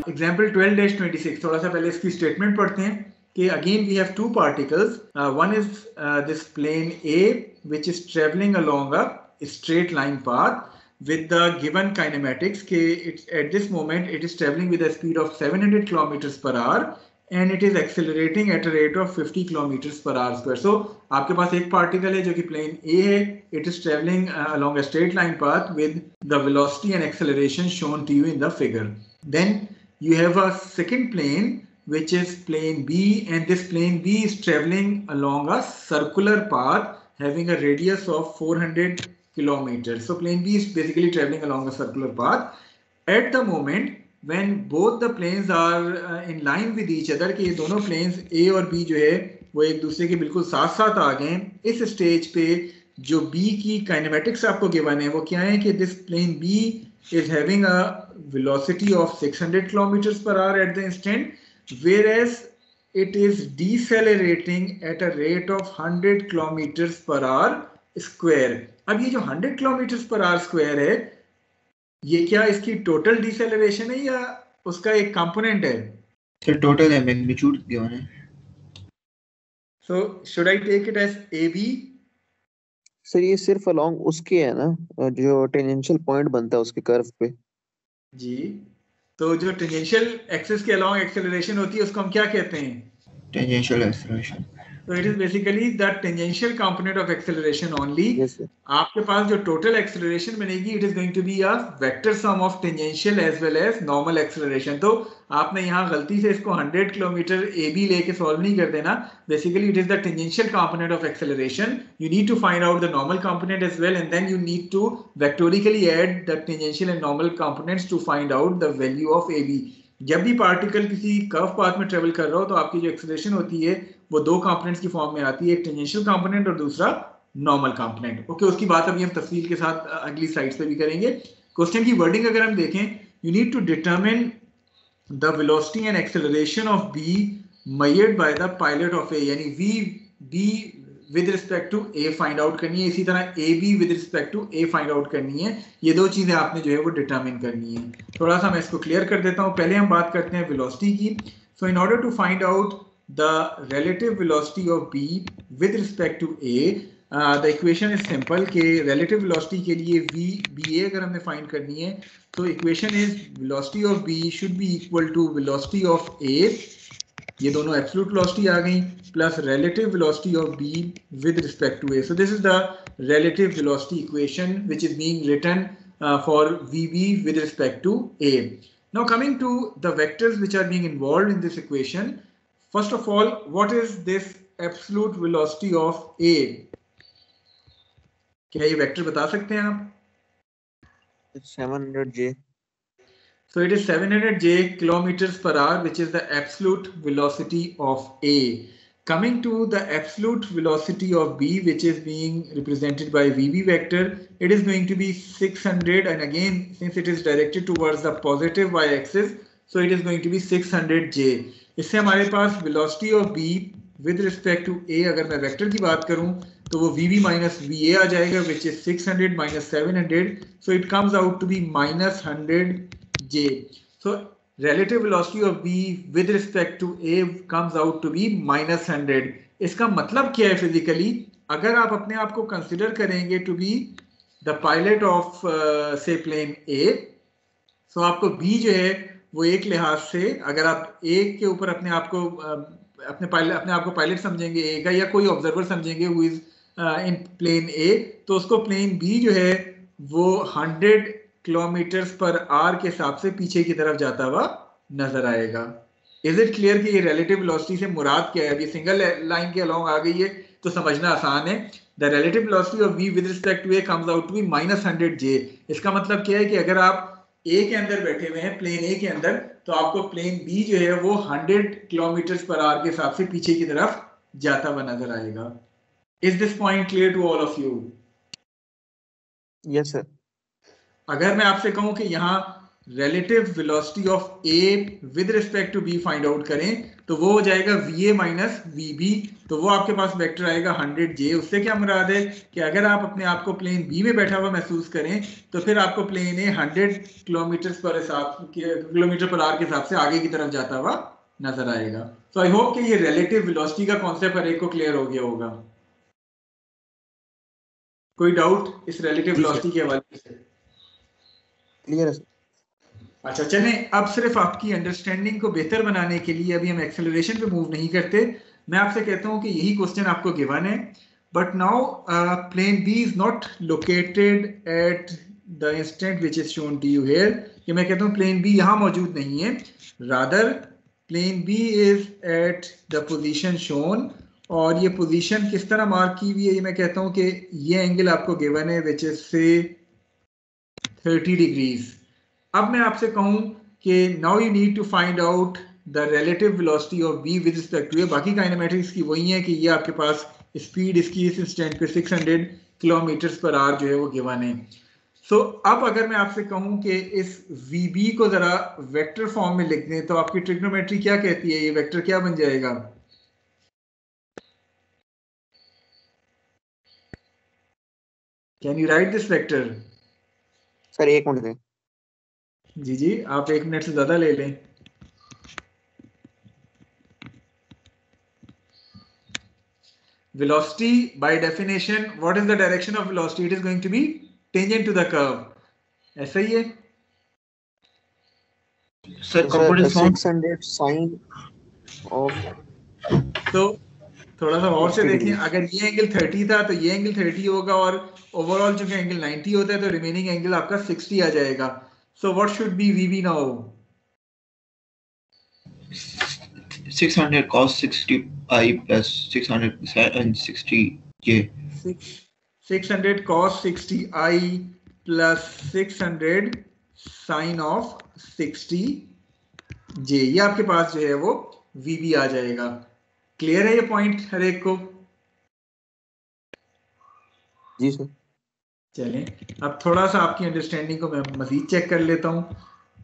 Example 12-26, थोड़ा सा पहले इसकी स्टेटमेंट पढ़ते हैं कि again we have two particles, one is this plane A which is travelling along a straight line path with the given kinematics कि it's at this moment it is traveling with a speed of 700 kilometers per hour and it is accelerating at a rate of 50 kilometers per hour square. So आपके पास एक particle है जो कि plane A है, it is traveling along a straight line path with the velocity and acceleration shown to you in the figure. Then you have a second plane which is plane B, and this plane B is traveling along a circular path having a radius of 400 kilometers. So plane B is basically traveling along a circular path. At the moment when both the planes are in line with each other, कि ये दोनों planes A और B जो है वो एक दूसरे के बिल्कुल साथ साथ आ गए, इस स्टेज पे जो B की काइनेमेटिक्स आपको गिवन है वो क्या है कि this plane B is having a velocity of 600 kilometers per hour at the instant, whereas it is decelerating at a rate of 100 kilometers per hour square. अब ये जो 100 kilometers per hour square है, ये क्या इसकी टोटल डिसेलरेशन है या उसका एक कंपोनेंट है? सर टोटल है, मैग्नीट्यूड गिवन है. So should I take it as AB? Sir ये सिर्फ अलोंग उसके है ना, जो टेंजेंशियल पॉइंट बनता है उसके कर्व पे. जी, तो जो टेंजेंशियल एक्सिस के अलोंग एक्सेलरेशन होती है उसको हम क्या कहते हैं? Tangential acceleration. So it is basically the tangential component of acceleration only. Yes, sir. आपके पास जो total acceleration बनेगी, it is going to be a vector sum of tangential as well as normal acceleration. तो आपने यहाँ गलती से इसको 100 kilometre AB लेके सॉल्व नहीं कर देना. Basically it is the tangential component of acceleration. You need to find out the normal component as well, and then you need to vectorically add the tangential and normal components to find out the value of AB. जब भी particle किसी curve path में travel कर रहा हो तो आपकी जो एक्सेलरेशन होती है वो दो कंपोनेंट्स की फॉर्म में आती है, एक टेंजेंशियल कंपोनेंट और दूसरा नॉर्मल कंपोनेंट. ओके, उसकी बात अभी हम तफसील के साथ अगली स्लाइड्स पे भी करेंगे. क्वेश्चन की वर्डिंग अगर हम देखें, you need to determine the velocity and acceleration of B measured by the pilot of A, यानी V B with respect to A find out करनी है, इसी तरह A B with respect to A find out करनी है. ये दो चीजें आपने जो है वो डिटरमिन करनी है. थोड़ा सा मैं इसको क्लियर कर देता हूँ. पहले हम बात करते हैं वेलोसिटी की. So in order to find out the relative velocity of b with respect to a, the equation is simple कि relative velocity के लिए ba अगर हमें find करनी है तो equation is velocity of b should be equal to velocity of a, ये दोनों absolute velocity आ गई, plus relative velocity of b with respect to a. So this is the relative velocity equation which is being written for vb with respect to a. Now coming to the vectors which are being involved in this equation. First of all, what is this absolute velocity of A? क्या ये vector बता सकते हैं आप? 700 j. So it is 700 j kilometers per hour, which is the absolute velocity of A. Coming to the absolute velocity of B, which is being represented by VB vector, it is going to be 600, and again, since it is directed towards the positive y-axis, so it is going to be 600 j. इससे हमारे पास velocity of B with respect to A, अगर मैं vector की बात करूं तो वो VB minus VA आ जाएगा, which is 600 minus 700, so it comes out to be minus 100 J. So relative velocity of B with respect to A comes out to be minus 100. इसका मतलब क्या है फिजिकली? अगर आप अपने आप को कंसिडर करेंगे to be the pilot of से प्लेन A, so आपको B जो है वो एक लिहाज से, अगर आप ए के ऊपर अपने आप को पायलट समझेंगे ए का, या कोई ऑब्जर्वर समझेंगे हु इज इन प्लेन ए, तो उसको प्लेन बी जो है वो 100 किलोमीटर पर आवर के हिसाब से पीछे की तरफ जाता हुआ नजर आएगा. इज इट क्लियर कि ये रिलेटिव वेलोसिटी से मुराद क्या है? अभी सिंगल लाइन के अलोंग आ गई है तो समझना आसान है. The relative velocity of B with respect to A comes out to be minus 100 j. इसका मतलब क्या है कि अगर आप ए के अंदर बैठे हुए हैं, प्लेन ए के अंदर, तो आपको प्लेन बी जो है वो 100 किलोमीटर पर आवर के हिसाब से पीछे की तरफ जाता हुआ नजर आएगा. Is this point clear to all of you? Yes sir. अगर मैं आपसे कहूं कि यहाँ relative velocity of A with respect to B find out करें तो वो हो जाएगा VA माइनस VB, तो वो आपके पास वेक्टर आएगा 100J। उससे क्या मुराद है कि अगर आप अपने आप को प्लेन B में बैठा हुआ महसूस करें तो फिर आपको plane A 100 kilometre per hour के हिसाब से आगे की तरफ जाता हुआ नजर आएगा। तो आई होप कि ये रिलेटिव वेलोसिटी का कॉन्सेप्ट हर एक को क्लियर हो गया होगा। कोई डाउट इस रिलेटिव वेलोसिटी के हवाले से? क्लियर है। अच्छा चलें, अब सिर्फ आपकी अंडरस्टैंडिंग को बेहतर बनाने के लिए अभी हम एक्सेलरेशन पे मूव नहीं करते। मैं आपसे कहता हूं कि यही क्वेश्चन आपको गिवन है, but now plane B is not located at the instant which is shown to you here. कि मैं कहता हूं प्लेन बी यहां मौजूद नहीं है, rather plane B is at the position shown. और ये पोजीशन किस तरह मार्क की हुई है, ये मैं कहता हूं कि ये एंगल आपको गिवन है विच इज से 30 डिग्रीज। अब मैं आपसे कहूं कि now you need to find out the relative velocity of B with respect to A. बाकी काइनेमेटिक्स की वही है कि ये आपके पास स्पीड इसकी इस इंस्टेंट पे 600 किलोमीटर पर आवर जो है वो गिवन है। सो अब अगर मैं आपसे कहूं कि इस VB को जरा वेक्टर फॉर्म में लिख दें तो आपकी ट्रिग्नोमेट्री क्या कहती है, ये वेक्टर क्या बन जाएगा? Can you right this vector? Sir एक मिनट दें। जी जी, आप 1 मिनट से ज्यादा ले लें। Velocity by definition, what is the direction of velocity? It is going to be tangent to the curve. ऐसा ही है sir component form 600 sin of तो थोड़ा सा और से 60 देखें। degrees। अगर ये एंगल 30 था तो ये एंगल 30 होगा, और ओवरऑल चूंकि एंगल 90 होता है तो रिमेनिंग एंगल आपका 60 आ जाएगा। So what should B VB now? 600 cos 60i plus 600 sin 60j 600 cos 60i plus 600 sin of 60j, ये आपके पास जो है वो VB आ जाएगा। क्लियर है ये पॉइंट हर एक को? जी सर। चलें, अब थोड़ा सा आपकी अंडरस्टैंडिंग को मैं मजीद चेक कर लेता हूँ।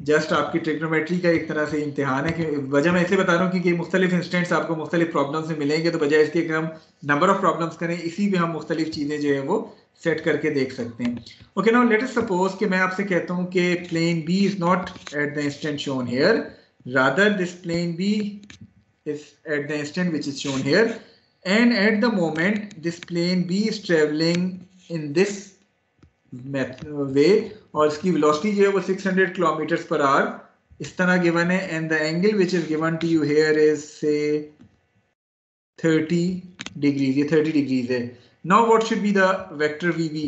जस्ट आपकी ट्रिग्नोमेट्री का एक तरह से इम्तिहान है कि वजह मैं ऐसे बता रहा हूँ क्योंकि मुख्तलिफ इंस्टेंट्स आपको मुख्तलिफ प्रॉब्लम्स में मिलेंगे, तो बजाय इसके कि हम नंबर ऑफ प्रॉब्लम्स करें, इसी पे हम मुख्तलिफ चीज़ें जो है वो सेट करके देख सकते हैं। Okay, now let us suppose कि मैं आपसे कहता हूँ कि plane B is not at the instant shown here, rather this plane B is at the instant which is shown here, and at the moment this plane B is travelling in this way, और इसकी velocity जो है वो 600 kilometre per our इस तरह given है, and the angle which is given to you here is say 30 degrees. ये 30 degrees है। Now what should be the vector VB?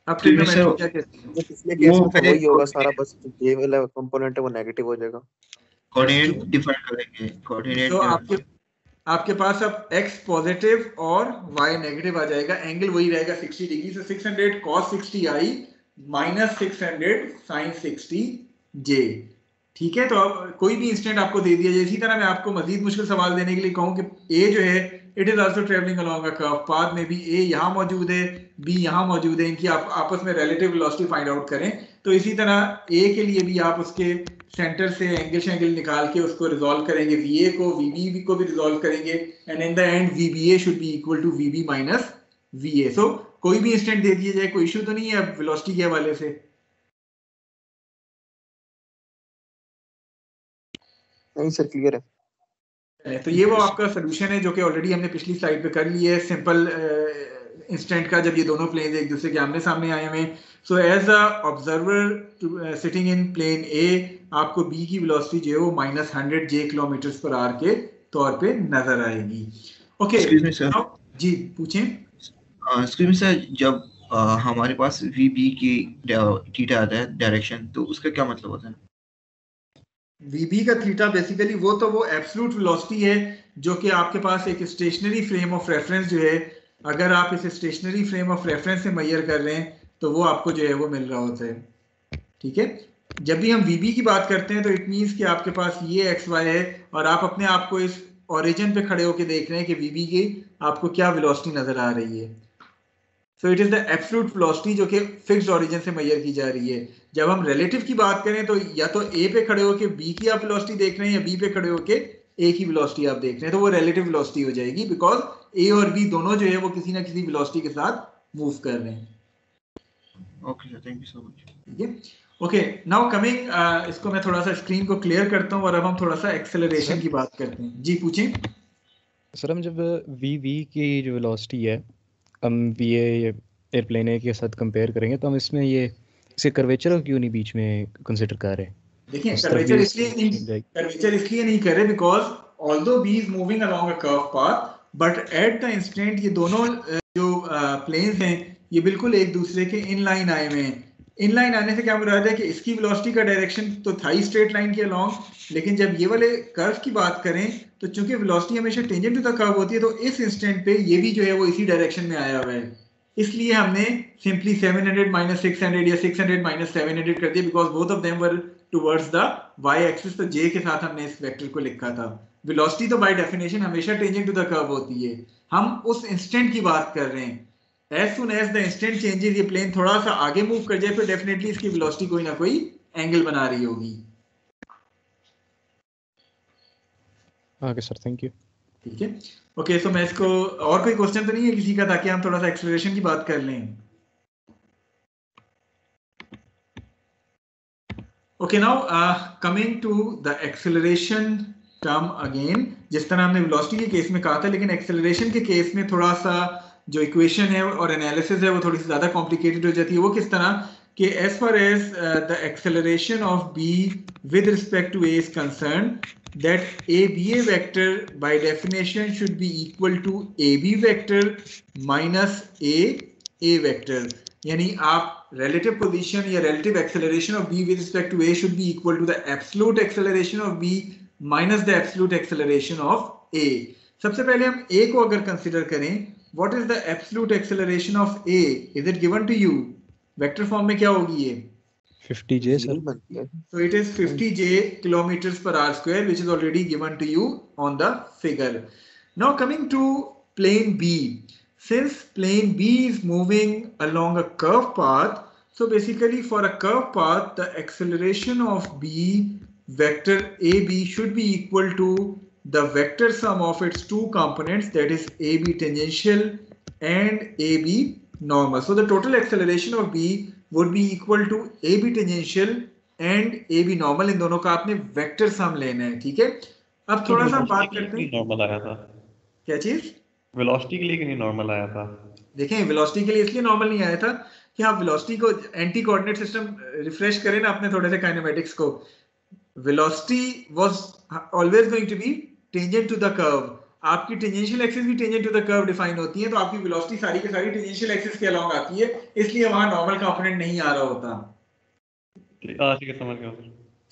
अब ट्रिग्नोमेट्री क्या कहती है? पिछले केस में तो वही होगा सारा, बस ये वाला कंपोनेंट है वो नेगेटिव हो जाएगा। कोऑर्डिनेट डिफाइन करेंगे, कोऑर्डिनेट तो आपके पास अब x पॉजिटिव और y नेगेटिव आ जाएगा, एंगल वही रहेगा 60 डिग्री। से 600 cos 60i minus 600 sin 60j। ठीक है, तो अब कोई भी इंस्टेंट आपको दे दिया जाए। इसी तरह मैं आपको मजीद मुश्किल सवाल देने के लिए कहूँ कि a जो है it is also travelling along a curve path में भी a यहाँ मौजूद है, b यहाँ मौजूद है, इनकी आप आपस में रिलेटिव वेलोसिटी फाइंड आउट करें। तो इसी तरह a के लिए भी आप उसके सेंटर से एंगल निकाल के उसको रिजॉल्व करेंगे, VA को VB को भी रिजॉल्व करेंगे, and in the end VBA should be equal to VB minus VA। So कोई भी इंस्टेंट दे दिया जाए, कोई इशू तो नहीं है अब वेलोसिटी के हवाले से? नहीं सर, क्लियर है। तो ये वो आपका सोल्यूशन है जो कि ऑलरेडी हमने पिछली स्लाइड पे कर लिया है, सिंपल इंस्टेंट का, जब ये दोनों प्लेन एक दूसरे के आमने सामने आए हुए। So as a observer sitting in plane A, आपको बी की वेलोसिटी जो है वो -100 किलोमीटर पर आवर के तौर पे नजर आएगी। ओके जी, पूछें। एक्सक्यूज मी सर, जब हमारे पास VB की थीटा आता है डायरेक्शन, तो उसका क्या मतलब होता है? VB का थीटा बेसिकली वो एब्सोल्यूट वेलोसिटी है जो कि आपके पास एक स्टेशनरी फ्रेम ऑफ रेफरेंस जो है, अगर आप इसे स्टेशनरी फ्रेम ऑफ रेफरेंस से मेजर कर रहे हैं तो वो आपको जो है वो मिल रहा होता है। ठीक है, जब भी हम VB की बात करते हैं तो इट मींस कि आपके पास ये XY है और आप अपने आप को इस ओरिजिन पे खड़े होकर देख रहे हैं कि VB की आपको क्या वेलोसिटी नजर आ रही है। So it is the absolute velocity जो कि फिक्स्ड ओरिजिन से मेजर की जा रही है। जब हम रिलेटिव की बात करें तो या तो ए पे खड़े होके बी की आप वेलोसिटी देख रहे हैं या बी पे खड़े होके ए की वेलोसिटी आप देख रहे हैं, तो वो रिलेटिव वेलोसिटी हो जाएगी, बिकॉज ए और बी दोनों जो है वो किसी ना किसी वेलोसिटी के साथ मूव कर रहे हैं। Okay sir, thank you so much. ठीक है, ओके नाउ कमिंग, इसको मैं थोड़ा सा स्क्रीन को क्लियर करता हूँ और अब हम थोड़ा सा एक्सेलरेशन की बात करते हैं। जी पूछें सर। हम जब वी की जो वेलोसिटी है हम वी एयरप्लेन ए के साथ कंपेयर करेंगे तो हम इसमें ये इसे कर्वेचर क्यों नहीं बीच में कंसिडर कर रहे? देखिए कर्वेचर इसलिए नहीं कर रहे because although B is moving along a curve path, but at the instant ये दोनों जो प्लेन्स हैं ये बिल्कुल एक दूसरे के इनलाइन आए हुए हैं। इनलाइन आने से क्या मुराद है कि इसकी वेलोसिटी का डायरेक्शन तो था ही स्ट्रेट लाइन के अलोंग, लेकिन जब ये वाले कर्व की बात करें तो चूंकि वेलोसिटी हमेशा टेंजेंट टू द कर्व होती है तो इस इंस्टेंट पे ये भी जो है वो इसी डायरेक्शन में आया हुआ है, इसलिए हमने सिंपली 700 माइनस 600 या 600 माइनस 700 कर दिया, because both of them were towards the Y axis, तो जे के साथ हमने इस वेक्टर को लिखा था। वेलोसिटी तो बाय डेफिनेशन हमेशा टेंजेंट टू द कर्व होती है, हम उस इंस्टेंट की बात कर रहे हैं। As soon as the instant changes, ये प्लेन थोड़ा सा आगे मूव कर जाए तो डेफिनेटली इसकी वेलोसिटी कोई ना कोई एंगल बना रही होगी। Okay sir, thank you. ठीक है, ओके सो मैं इसको, और कोई क्वेश्चन तो नहीं है किसी का, ताकि हम थोड़ा सा एक्सेलरेशन की बात कर लें। Okay now coming to the acceleration term again, जिस तरह हमने वेलोसिटी के केस में कहा था, लेकिन एक्सेलरेशन के केस में थोड़ा सा जो इक्वेशन है और एनालिसिस है वो थोड़ी सी ज्यादा कॉम्प्लिकेटेड हो जाती है। वो किस तरह कि as far as the acceleration of B with respect to A is concerned, that ABA vector by definition should be equal to AB vector minus A vector, यानी आप relative position या relative acceleration of B with respect to A should be equal to the absolute acceleration of B minus the absolute acceleration of A। सबसे पहले हम A को अगर consider करें, what is the absolute acceleration of A? Is it given to you? Vector form में क्या होगी ये? 50j sir. So it is 50j kilometers per hour square, which is already given to you on the figure. Now coming to plane B, since plane B is moving along a curve path, so basically for a curve path the acceleration of B vector AB should be equal to the vector sum of its two components, that is AB tangential and AB normal. So the total acceleration of B would be equal to AB tangential and AB normal, इन दोनों का आपने vector sum लेना है। ठीक है, अब थोड़ा सा बात करते हैं। नॉर्मल आया था क्या चीज? वेलोसिटी के लिए कि नहीं नॉर्मल आया था? देखें वेलोसिटी के लिए इसलिए नॉर्मल नहीं आया था कि आप वेलोसिटी को एंटी कोऑर्डिनेट सिस्टम रिफ्रेश करें ना अपने थोड़े से काइनेमेटिक्स को, velocity was always going to be tangent to the curve. आपकी टेंजेंशियल एक्सिस भी tangent to the curve define होती है, तो आपकी वेलोसिटी सारी की सारी टेंजेंशियल एक्सिस के अलोंग आती है, इसलिए वहां नॉर्मल कंपोनेंट नहीं आ रहा होता। ठीक है, समझ गया।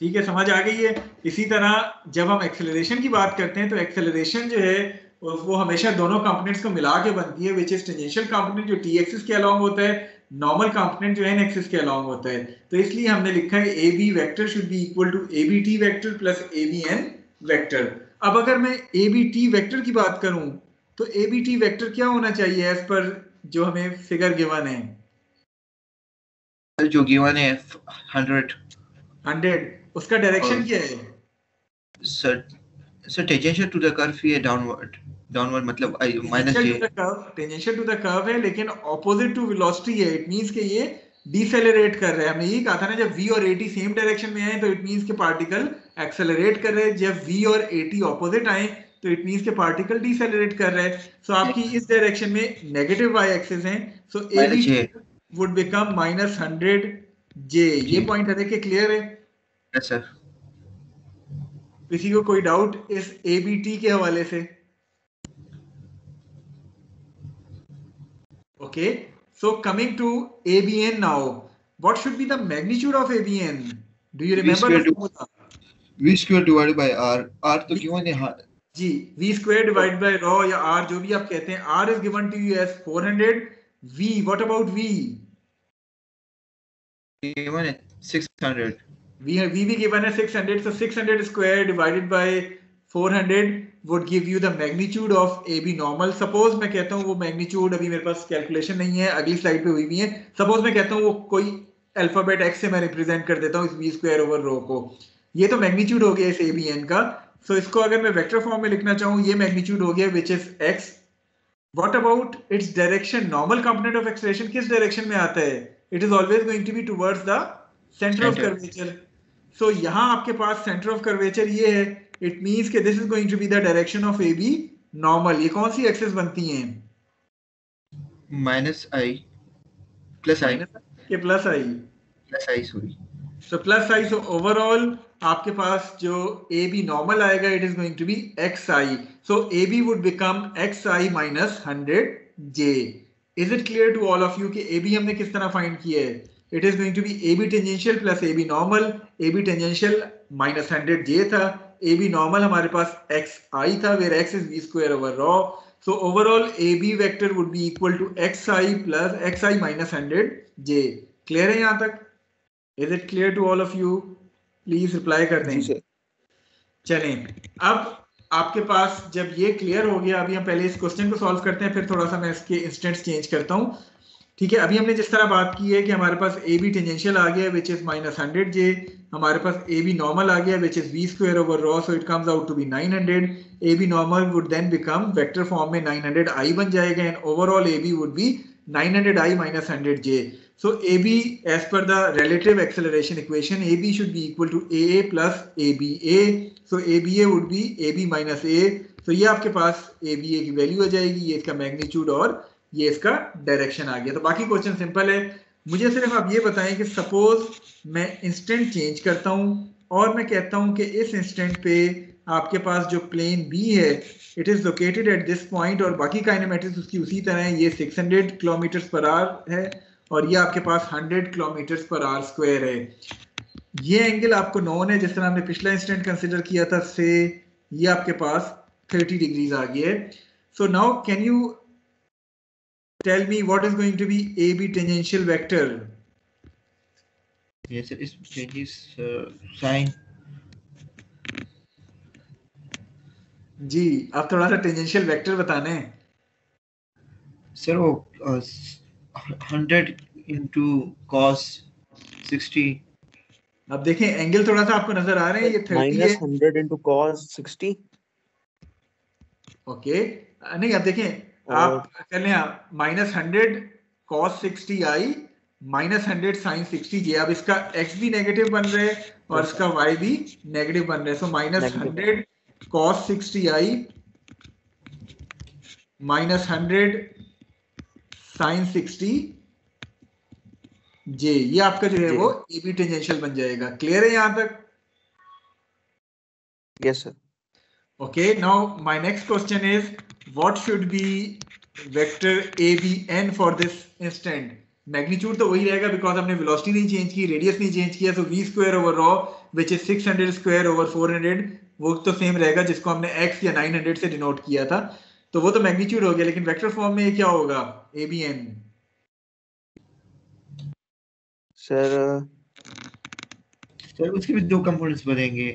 ठीक है, समझ आ गई है। इसी तरह जब हम एक्सेलरेशन की बात करते हैं तो एक्सेलरेशन जो है वो हमेशा दोनों कंपोनेंट्स को मिला के बनती है, विच इज टेंजेंशियल कंपोनेंट जो टी एक्सिस के अलोंग होता है, नॉर्मल कंपोनेंट जो है एन एक्सिस के अलोंग होता है। तो इसलिए हमने लिखा है A B vector should be equal to A B T vector plus A B N vector. अब अगर मैं ए बी टी वेक्टर की बात करूं तो ए बी टी वेक्टर क्या होना चाहिए एज पर जो हमें फिगर गिवन है? जो गिवन है 100, उसका डायरेक्शन क्या है? Sir tangential to the curve है, डाउनवर्ड मतलब minus J. Tangential to the curve है लेकिन ऑपोजिट टू वेलोसिटी है, इट मींस कि ये डिसेलरेट कर रहे हैं। हमने यही कहा था ना, जब v और at सेम डायरेक्शन में आए तो इट मींस के पार्टिकल एक्सेलरेट कर रहे हैं, जब v और at ऑपोजिट आए तो इट मींस के पार्टिकल डिसेलरेट कर रहे हैं। सो आपकी इस डायरेक्शन में नेगेटिव y एक्सिस है, सो ab वुड बिकम -100j। ये पॉइंट है कि क्लियर है? Yes sir. किसी को कोई डाउट इस abt के हवाले से? Okay, so coming to ABN now, what should be the magnitude of ABN? Do you remember the formula? V square divided by R. R तो given है जी, V square divided by rho या R जो भी आप कहते हैं, R is given to you as 400. V, what about V? given है 600. V भी given है 600, so 600 square divided by 400 would give you the magnitude of AB normal. Suppose मैं कहता हूँ वो magnitude, अभी मेरे पास कैलकुलेशन नहीं है, अगली स्लाइड पे हुई भी है. Suppose मैं कहता हूँ वो कोई अल्फाबेट x से मैं रिप्रेजेंट कर देता हूँ इस v स्क्वायर ओवर रो को. ये तो मैग्नीट्यूड हो गया इस ABN का. सो इसको अगर मैं वेक्टर फॉर्म में लिखना चाहूँ, ये मैग्नीट्यूड हो गया which is x. What about its direction? Normal component of acceleration किस डायरेक्शन में आता है? It is always going to be towards the center of curvature. So यहाँ आपके पास center of curvature ये है. It means कि this is going to be the direction of AB normal. ये कौन सी एक्सेस बनती हैं? माइनस आई प्लस आई के plus I. Plus I sorry. So plus I. So overall आपके पास जो AB normal आएगा, it is going to be XI. So AB would become XI minus 100J. Is it clear to all of you कि AB हमने किस तरह find किया है? It is going to be AB tangential plus AB normal. AB tangential minus 100J था. AB normal हमारे पास XI था, where X is V square over rho. So overall AB vector would be equal to XI plus XI minus 100J. Clear है यहाँ तक? Is it clear to all of you? Please reply कर दें. चलें, अब आपके पास जब ये क्लियर हो गया, अभी हम पहले इस क्वेश्चन को सॉल्व करते हैं, फिर थोड़ा सा मैं इसके इंस्टेंट्स चेंज करता हूँ. ठीक है, अभी हमने जिस तरह बात की है कि हमारे पास AB टेंजेंशियल आ गया विच इज माइनस 100J, हमारे पास AB नॉर्मल आ गया which is V square over rho, so it comes out to be 900. AB normal would then become vector form में 900I बन जाएगा and overall AB would be 900I minus 100J. So AB, as per the relative acceleration equation, AB should be equal to AA plus ABA. So ABA would be AB minus A. So ये आपके पास ABA की value आ जाएगी, ये इसका magnitude और ये इसका direction आ गया. तो बाकी क्वेश्चन सिंपल है. मुझे सिर्फ आप ये बताएं कि सपोज मैं इंस्टेंट चेंज करता हूँ और मैं कहता हूँ कि इस इंस्टेंट पे आपके पास जो प्लेन B है, it is located at this point, और बाकी काइनेमेटिक्स उसकी उसी तरह है. ये 600 किलोमीटर पर आवर है और ये आपके पास 100 किलोमीटर पर आवर स्क्वायर है. ये एंगल आपको नोन है, जिस तरह हमने पिछला इंस्टेंट कंसिडर किया था से ये आपके पास 30 डिग्रीज आ गया है. So now can you tell me what is going to be AB tangential vector? Yes sir, इस चेंजेस साइन. जी, आप थोड़ा सा टेंजेंशियल वेक्टर बताना है सर. वो 100 into cos 60. अब देखें एंगल थोड़ा सा आपको नजर आ रहे हैं, ये 30 है. Minus 100 into cos 60. ओके, नहीं अब देखें आप कर लें minus 100 cos 60I minus 100 sin 60J. अब इसका x भी नेगेटिव बन रहा है और इसका y भी नेगेटिव बन रहा है. So minus 100 cos 60I minus 100 sin 60J, ये आपका जो है वो AB टेंजेंशियल बन जाएगा. क्लियर है यहाँ तक? Yes sir. Okay, now my next question is what should be vector ABN for this instant? Magnitude तो वही रहेगा बिकॉज हमने वेलोसिटी नहीं चेंज की, रेडियस नहीं चेंज किया. सो V square over raw which is 600 square over 400, वो तो सेम रहेगा जिसको हमने x या 900 से डिनोट किया था. तो वो तो मैग्नीट्यूड हो गया, लेकिन वेक्टर फॉर्म में ये क्या होगा ABN? सर उसके भी दो कंपोनेंट्स बनेंगे.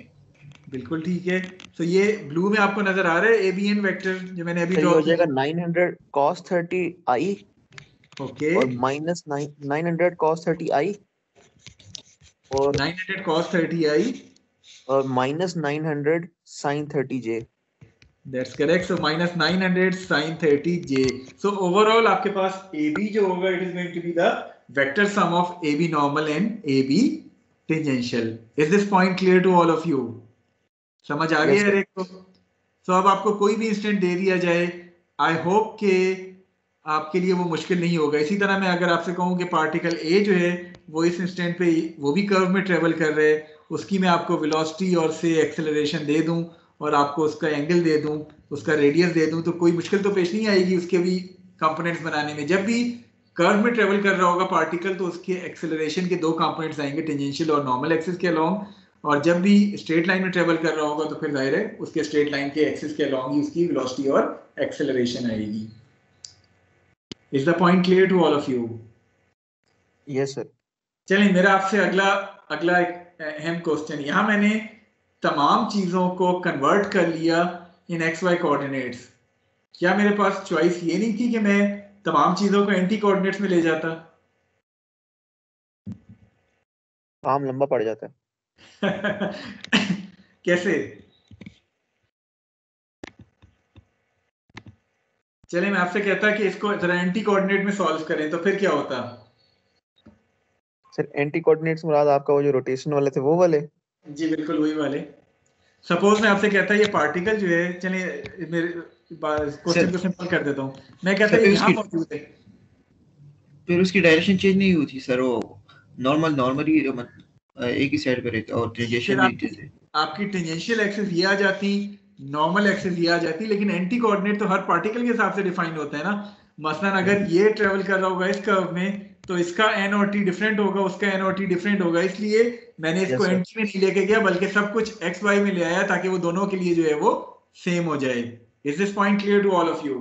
बिल्कुल ठीक है. तो ये ब्लू में आपको नजर आ रहा है ABN वेक्टर जो मैंने अभी ड्रॉ हो किया. जाएगा 900 cos 30I. ओके, और माइनस 900 cos 30I और 900 cos 30I और minus 900 sin 30J. That's correct. So minus 900 sin 30J. So overall आपके पास AB जो होगा, it is going to be the vector sum of AB normal and AB tangential. Is this point clear to all of you? समझ आ गया हर एक को? So अब आपको कोई भी इंस्टेंट दे दिया जाए, I hope कि आपके लिए वो मुश्किल नहीं होगा. इसी तरह मैं अगर आपसे कहूँ कि पार्टिकल A जो है वो इस इंस्टेंट पे वो भी कर्व में ट्रेवल कर रहे हैं, उसकी मैं आपको वेलोसिटी और से एक्सेलरेशन दे दूं और आपको उसका एंगल दे दूं, उसका रेडियस दे दूं, तो कोई मुश्किल तो पेश नहीं आएगी उसके भी कंपोनेंट्स बनाने में. जब भी कर्व में ट्रेवल कर रहा होगा पार्टिकल तो उसके एक्सेलरेशन के दो कंपोनेंट्स आएंगे, टेंजेंशियल और नॉर्मल एक्सिस के अलोंग. और जब भी स्ट्रेट लाइन में ट्रेवल कर रहा होगा तो फिर जाहिर है उसके स्ट्रेट लाइन के एक्सिस के अलोंग ही उसकी वेलोसिटी और एक्सेलरेशन आएगी. Is the point clear to all of you? Yes sir. चलिए मेरा आपसे अगला एक अहम क्वेश्चन. यहाँ मैंने तमाम चीज़ों को कन्वर्ट कर लिया इन एक्स वाई कोऑर्डिनेट्स, क्या मेरे पास चॉइस ये नहीं थी कि मैं तमाम चीजों को एंटी कोऑर्डिनेट्स में ले जाता? काम लंबा पड़ जाता है। कैसे? चले मैं आपसे कहता कि इसको जरा एंटी कोऑर्डिनेट में सॉल्व करें तो फिर क्या होता? सर एंटी कोऑर्डिनेट्स मुराद आपका वो जो रोटेशन वाले थे वो वाले? जी बिल्कुल वही वाले। सपोज मैं आपसे कहता ये पार्टिकल जो है, चलिए मेरे क्वेश्चन को सिंपल कर देता हूँ, मैं कहता ये यहाँ मौजूद है, फिर उसकी डायरेक्शन चेंज नहीं हुई थी सर, वो नॉर्मली एक ही साइड पे रहता और टेंजेंशियल भी थे। आपकी टेंजेंशियल एक्सिस ये आ जाती, नॉर्मल एक्सिस ये आ जाती, लेकिन एंटी कोऑर्डिनेट तो हर पार्टिकल के हिसाब से डिफाइन होता है ना। मसलन अगर ये ट्रेवल कर रहा होगा इस कर्व में तो इसका एन और टी डिफरेंट होगा, उसका एन और टी डिफरेंट होगा, इसलिए मैंने इसको Yes, sir. एंटी में नहीं लेके गया बल्कि सब कुछ एक्स वाई में ले आया ताकि वो दोनों के लिए जो है वो सेम हो जाए। Is this point clear to all of you?